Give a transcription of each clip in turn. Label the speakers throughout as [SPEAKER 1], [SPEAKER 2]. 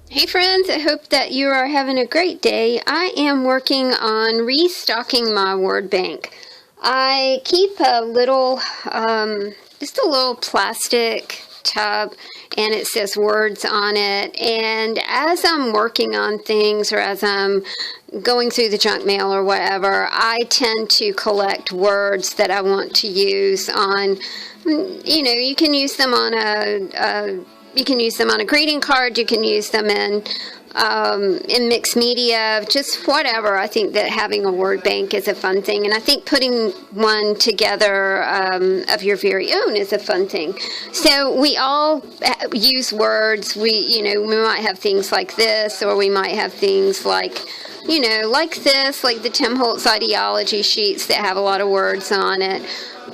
[SPEAKER 1] Hey friends, I hope that you are having a great day. I am working on restocking my word bank. I keep a little, just a little plastic tub, and it says words on it. And as I'm working on things, or as I'm going through the junk mail or whatever, I tend to collect words that I want to use on, you can use them on you can use them on a greeting card. You can use them in mixed media, just whatever. I think that having a word bank is a fun thing, and I think putting one together of your very own is a fun thing. So we all use words. We might have things like this, or we might have things like, like this, like the Tim Holtz ideology sheets that have a lot of words on it.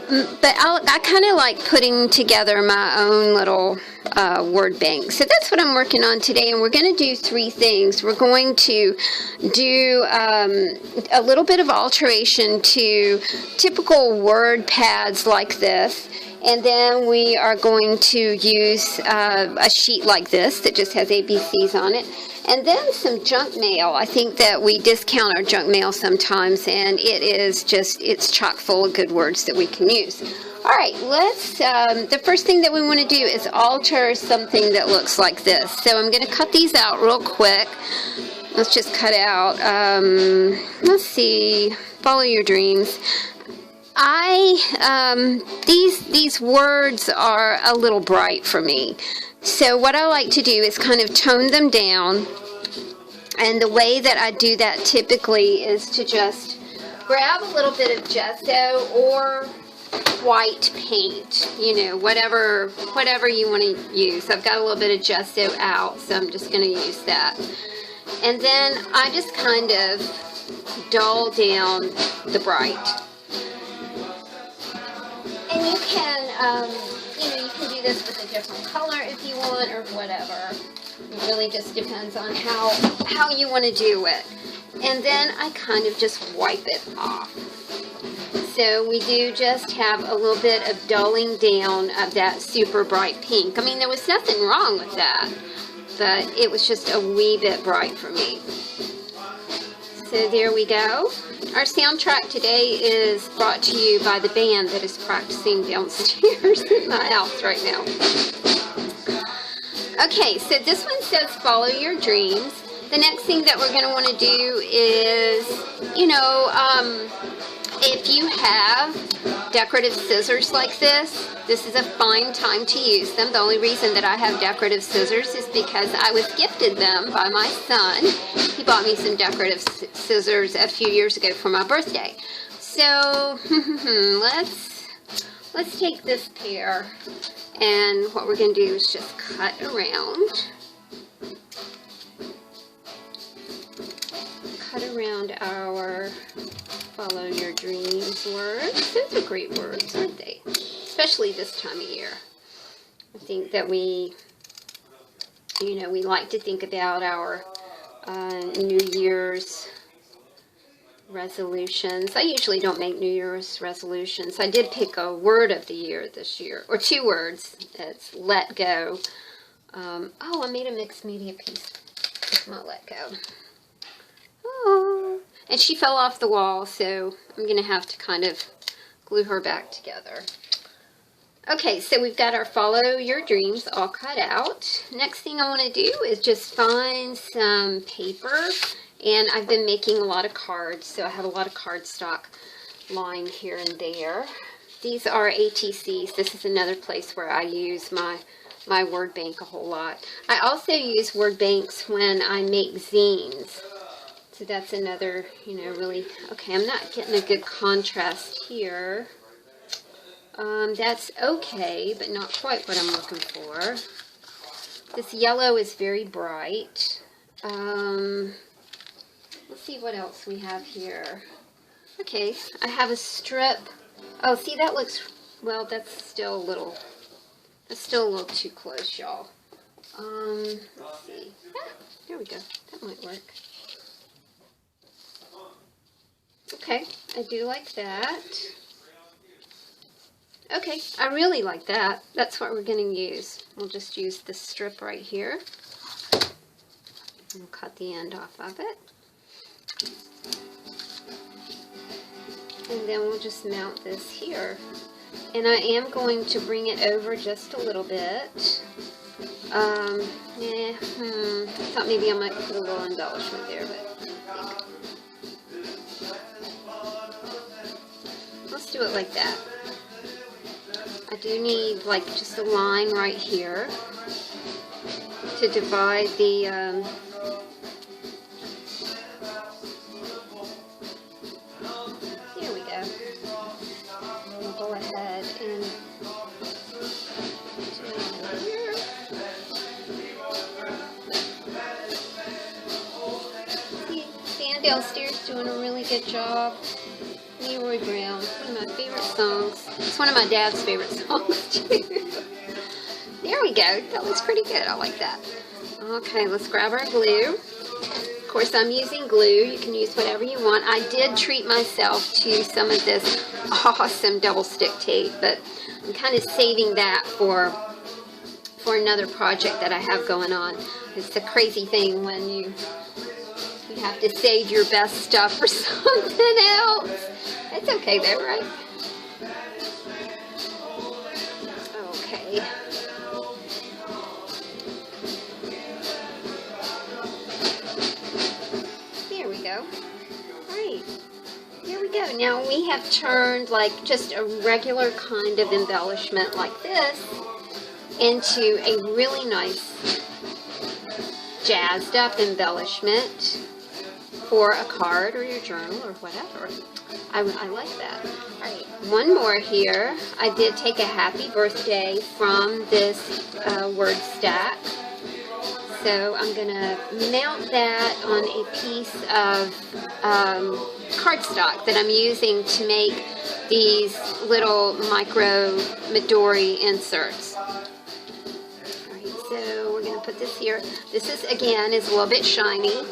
[SPEAKER 1] But I kind of like putting together my own little word bank. So that's what I'm working on today, and we're going to do three things. We're going to do a little bit of alteration to typical word pads like this. And then we are going to use a sheet like this that just has ABCs on it. And then some junk mail. I think that we discount our junk mail sometimes, and it's chock full of good words that we can use. All right, the first thing that we want to do is alter something that looks like this. So I'm going to cut these out real quick. Let's just cut out, let's see, follow your dreams. These words are a little bright for me. So what I like to do is kind of tone them down. And the way that I do that typically is to just grab a little bit of gesso or white paint, whatever you want to use. I've got a little bit of gesso out, so I'm just going to use that. And then I just kind of dull down the bright. And you can, you can do this with a different color if you want, or whatever. It really just depends on how you want to do it. And then I kind of just wipe it off. So we do just have a little bit of dulling down of that super bright pink. I mean, there was nothing wrong with that, but it was just a wee bit bright for me. So there we go. Our soundtrack today is brought to you by the band that is practicing downstairs in my house right now. Okay, so this one says follow your dreams. The next thing that we're going to want to do is, if you have decorative scissors like this is a fine time to use them. The only reason that I have decorative scissors is because I was gifted them by my son. He bought me some decorative scissors a few years ago for my birthday. So let's take this pair, and what we're going to do is just cut around. Cut around our follow your dreams words. Those are great words, aren't they? Especially this time of year. I think that we like to think about our New Year's resolutions. I usually don't make New Year's resolutions. I did pick a word of the year this year, or two words. It's let go. I made a mixed media piece with my let go. Oh, and she fell off the wall, so I'm going to have to kind of glue her back together. Okay, so we've got our follow your dreams all cut out. Next thing I want to do is just find some paper, and I've been making a lot of cards, so I have a lot of cardstock lying here and there. These are ATCs. This is another place where I use my word bank a whole lot. I also use word banks when I make zines. So that's another, really, okay, I'm not getting a good contrast here. That's okay, but not quite what I'm looking for. This yellow is very bright. Let's see what else we have here. Okay, I have a strip. Oh, see, that looks, well, that's still a little too close, y'all. Let's see. Ah, there we go. That might work. Okay, I do like that. Okay, I really like that. That's what we're going to use. We'll just use this strip right here. And cut the end off of it. And then we'll just mount this here. And I am going to bring it over just a little bit. I thought maybe I might put a little embellishment there, but let's do it like that. I do need like just a line right here to divide the there we go. We'll go ahead and do it here. See, Dan downstairs doing a really good job. Leroy Brown, one of my favorite songs. It's one of my dad's favorite songs too. There we go. That looks pretty good. I like that. Okay, let's grab our glue. Of course, I'm using glue. You can use whatever you want. I did treat myself to some of this awesome double stick tape, but I'm kind of saving that for another project that I have going on. It's the crazy thing when you have to save your best stuff for something else. It's okay though, right? Okay. There we go. Alright. There we go. Now we have turned like just a regular kind of embellishment like this into a really nice jazzed up embellishment for a card or your journal or whatever. I like that. Alright, one more here. I did take a happy birthday from this word stack. So I'm going to mount that on a piece of cardstock that I'm using to make these little micro Midori inserts. Alright, so we're going to put this here. This is, again, is a little bit shiny.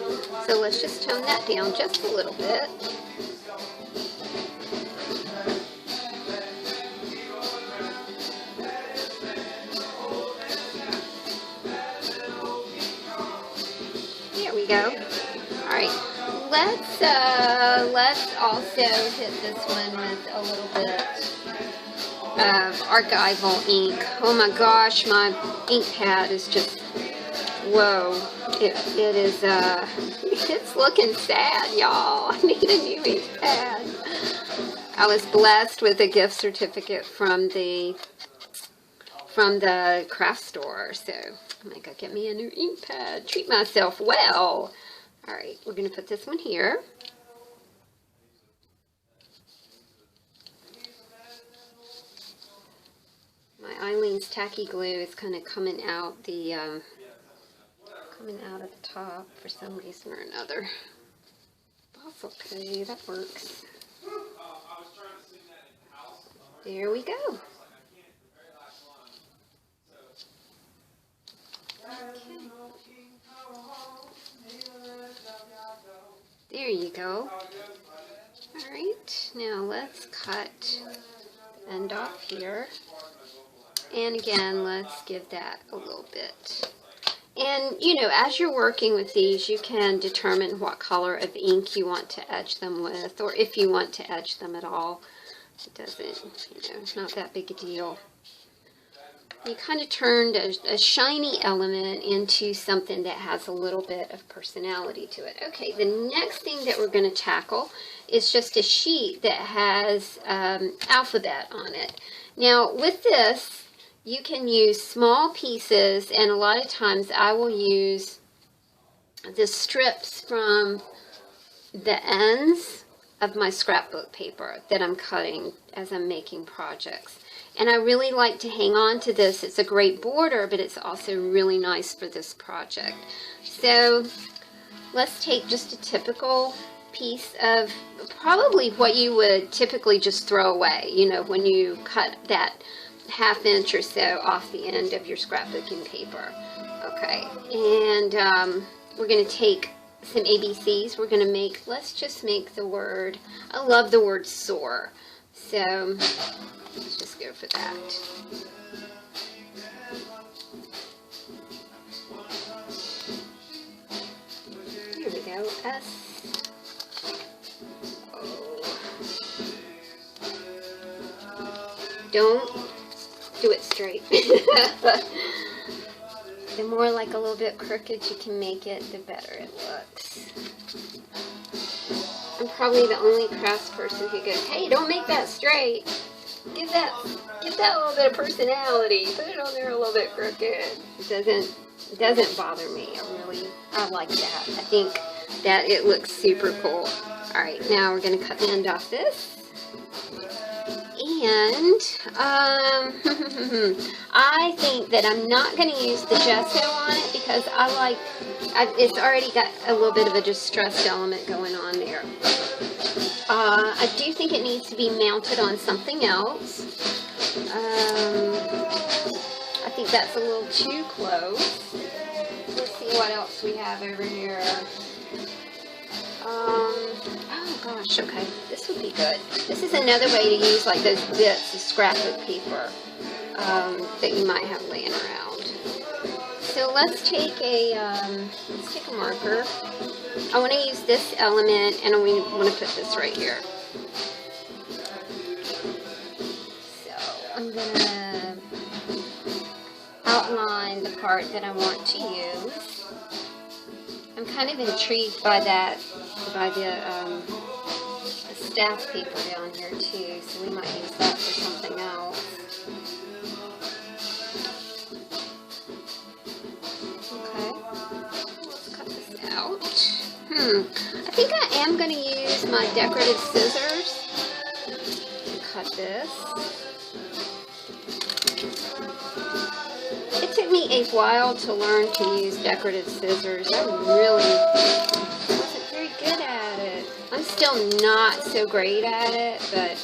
[SPEAKER 1] So let's just tone that down just a little bit. There we go. Alright, let's also hit this one with a little bit of archival ink. Oh my gosh, my ink pad is just, whoa, it is, it's looking sad, y'all. I need a new ink pad. I was blessed with a gift certificate from the craft store, so I'm gonna go get me a new ink pad. Treat myself well. Alright, we're gonna put this one here. My Eileen's tacky glue is kind of coming out at the top for some reason or another. That's okay, that works. There we go. Okay. There you go. Alright, now let's cut the end off here. And again, let's give that a little bit. And, you know, as you're working with these, you can determine what color of ink you want to edge them with, or if you want to edge them at all. It doesn't, you know, it's not that big a deal. You kind of turned a shiny element into something that has a little bit of personality to it. Okay, the next thing that we're going to tackle is just a sheet that has alphabet on it. Now, with this, you can use small pieces, and a lot of times I will use the strips from the ends of my scrapbook paper that I'm cutting as I'm making projects. And I really like to hang on to this. It's a great border, but it's also really nice for this project. So let's take just a typical piece of probably what you would typically just throw away, you know, when you cut that ½ inch or so off the end of your scrapbooking paper. Okay, and we're going to take some ABCs. We're going to make, let's just make the word, I love the word soar. So let's just go for that. No S. O. Don't do it straight. The more like a little bit crooked you can make it, the better it looks. I'm probably the only crafts person who goes, hey, don't make that straight. Give that little bit of personality. Put it on there a little bit crooked. It doesn't bother me. I like that. I think that it looks super cool. Alright, now we're going to cut the end off this. And I think that I'm not going to use the gesso on it because it's already got a little bit of a distressed element going on there. I do think it needs to be mounted on something else. I think that's a little too close. Let's see what else we have over here. Oh gosh, okay, this would be good. This is another way to use like those bits of scrapbook paper that you might have laying around. So let's take a marker. I want to use this element, and we want to put this right here. So I'm going to outline the part that I want to use. I'm kind of intrigued by the staff paper down here too, so we might use that for something else. Okay, let's cut this out. I think I am going to use my decorative scissors to cut this. It took me a while to learn to use decorative scissors. I really wasn't very good at it. I'm still not so great at it, but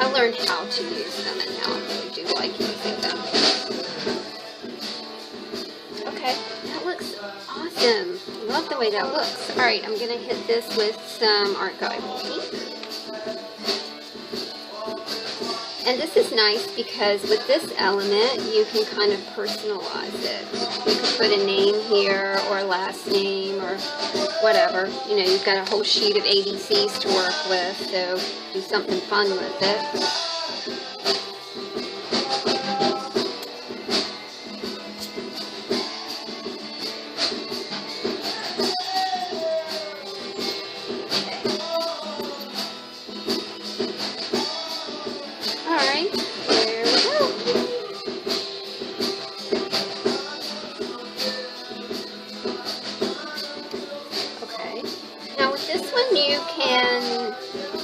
[SPEAKER 1] I learned how to use them, and now I really do like using them. Okay, that looks awesome. Love the way that looks. Alright, I'm going to hit this with some Art Guide ink. And this is nice because with this element, you can kind of personalize it. You can put a name here, or a last name, or whatever. You know, you've got a whole sheet of ABCs to work with, so do something fun with it.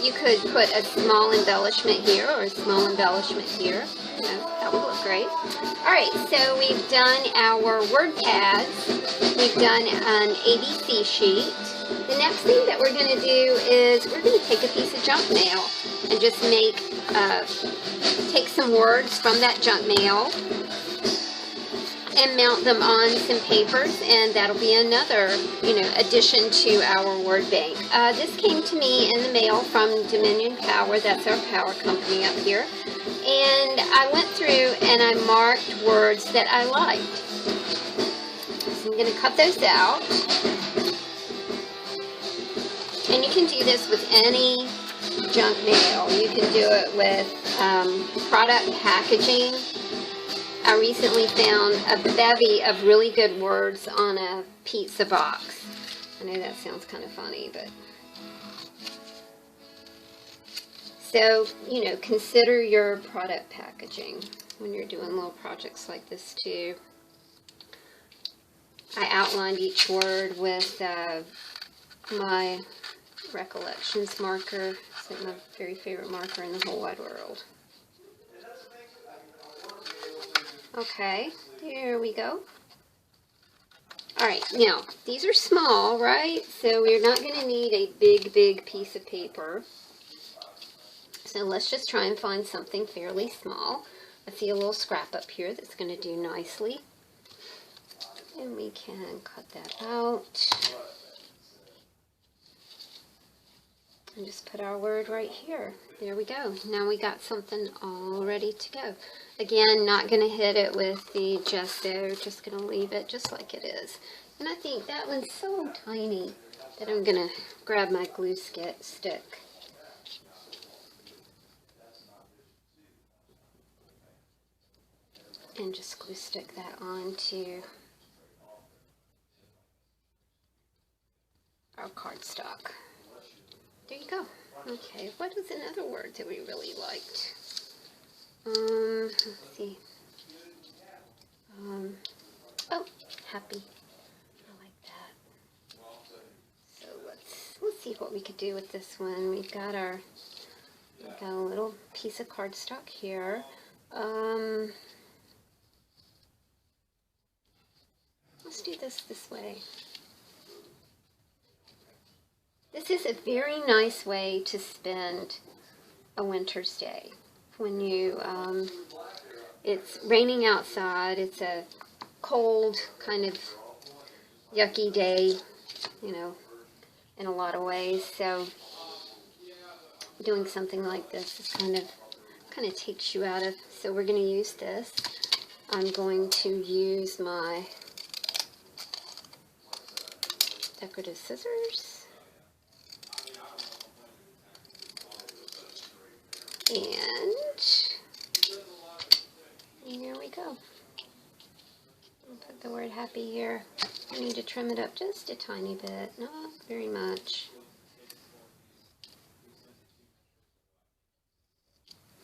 [SPEAKER 1] You could put a small embellishment here or a small embellishment here. You know, that would look great. Alright, so we've done our word pads. We've done an ABC sheet. The next thing that we're going to do is we're going to take a piece of junk mail and just take some words from that junk mail and mount them on some papers, and that'll be another, addition to our word bank. This came to me in the mail from Dominion Power. That's our power company up here. And I went through and I marked words that I liked. So I'm going to cut those out. And you can do this with any junk mail. You can do it with product packaging. I recently found a bevy of really good words on a pizza box. I know that sounds kind of funny, but... So, consider your product packaging when you're doing little projects like this too. I outlined each word with my Recollections marker. It's my very favorite marker in the whole wide world. Okay, there we go. Alright, now, these are small, right? So we're not going to need a big piece of paper. So let's just try and find something fairly small. I see a little scrap up here that's going to do nicely. And we can cut that out. And just put our word right here. There we go. Now we got something all ready to go. Again, not going to hit it with the gesso, just going to leave it just like it is. And I think that one's so tiny that I'm going to grab my glue stick. And just glue stick that onto our cardstock. There you go. Okay, what was another word that we really liked? Let's see. Oh, happy. I like that. So let's see what we could do with this one. We've got a little piece of cardstock here. Let's do this way. This is a very nice way to spend a winter's day. When you, it's raining outside, it's a cold, kind of yucky day, you know, in a lot of ways. So doing something like this is kind of takes you out of, so we're going to use this. I'm going to use my decorative scissors. And there we go. I'll put the word happy here. I need to trim it up just a tiny bit, not very much.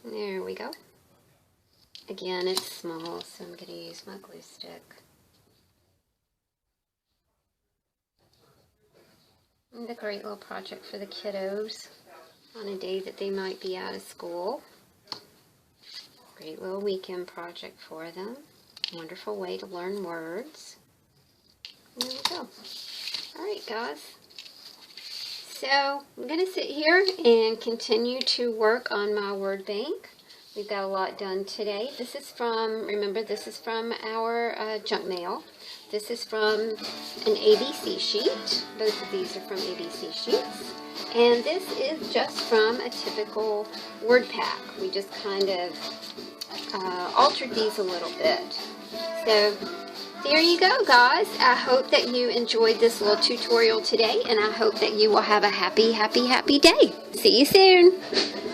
[SPEAKER 1] There we go. Again, it's small, so I'm going to use my glue stick. And a great little project for the kiddos on a day that they might be out of school. Great little weekend project for them. Wonderful way to learn words. And there we go. Alright guys. So I'm going to sit here and continue to work on my word bank. We've got a lot done today. This is from, remember, this is from our junk mail. This is from an ABC sheet. Both of these are from ABC sheets. And this is just from a typical word pack. We just kind of altered these a little bit. So there you go, guys. I hope that you enjoyed this little tutorial today, and I hope that you will have a happy, happy, happy day. See you soon.